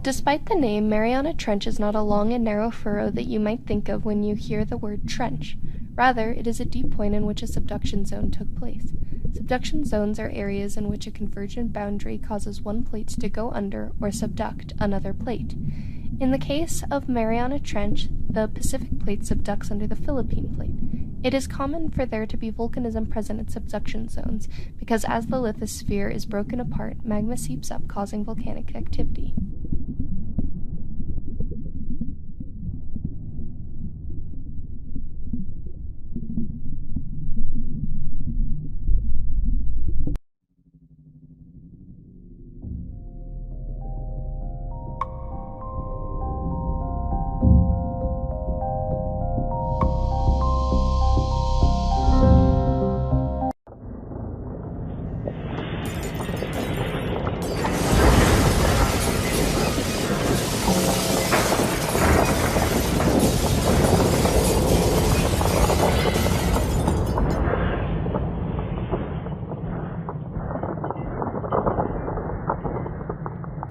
Despite the name, Mariana Trench is not a long and narrow furrow that you might think of when you hear the word trench. Rather, it is a deep point in which a subduction zone took place. Subduction zones are areas in which a convergent boundary causes one plate to go under or subduct another plate. In the case of Mariana Trench, the Pacific plate subducts under the Philippine plate. It is common for there to be volcanism present at subduction zones because as the lithosphere is broken apart, magma seeps up, causing volcanic activity.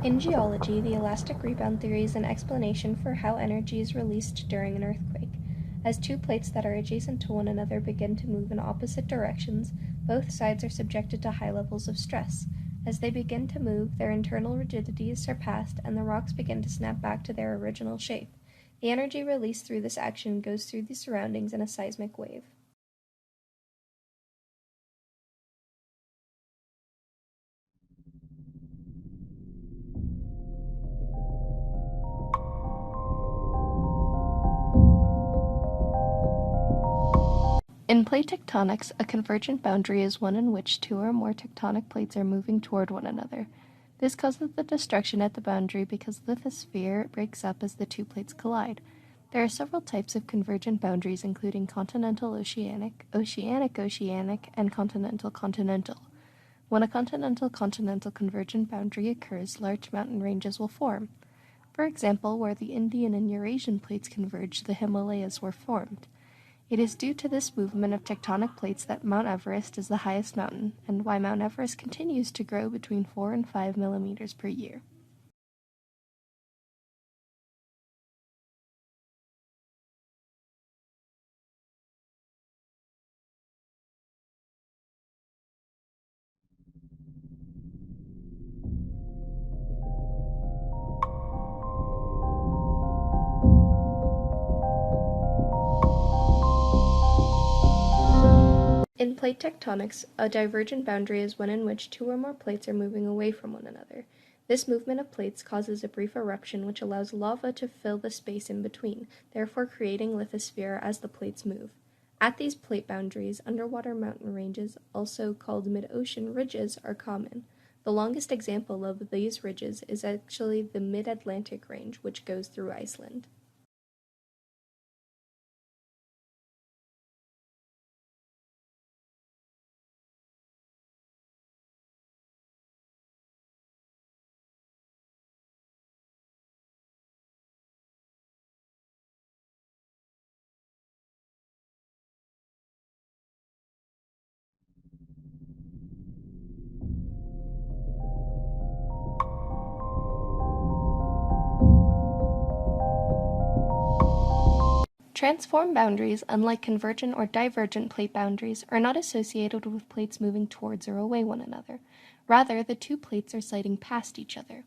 In geology, the elastic rebound theory is an explanation for how energy is released during an earthquake. As two plates that are adjacent to one another begin to move in opposite directions, both sides are subjected to high levels of stress. As they begin to move, their internal rigidity is surpassed and the rocks begin to snap back to their original shape. The energy released through this action goes through the surroundings in a seismic wave. In plate tectonics, a convergent boundary is one in which two or more tectonic plates are moving toward one another. This causes the destruction at the boundary because the lithosphere breaks up as the two plates collide. There are several types of convergent boundaries including continental-oceanic, oceanic-oceanic, and continental-continental. When a continental-continental convergent boundary occurs, large mountain ranges will form. For example, where the Indian and Eurasian plates converged, the Himalayas were formed. It is due to this movement of tectonic plates that Mount Everest is the highest mountain, and why Mount Everest continues to grow between 4 and 5 millimeters per year. In plate tectonics, a divergent boundary is one in which two or more plates are moving away from one another. This movement of plates causes a brief eruption which allows lava to fill the space in between, therefore creating lithosphere as the plates move. At these plate boundaries, underwater mountain ranges, also called mid-ocean ridges, are common. The longest example of these ridges is actually the Mid-Atlantic Range, which goes through Iceland. Transform boundaries, unlike convergent or divergent plate boundaries, are not associated with plates moving towards or away one another. Rather, the two plates are sliding past each other.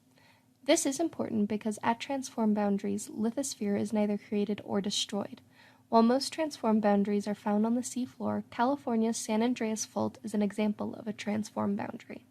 This is important because at transform boundaries, lithosphere is neither created or destroyed. While most transform boundaries are found on the seafloor, California's San Andreas Fault is an example of a transform boundary.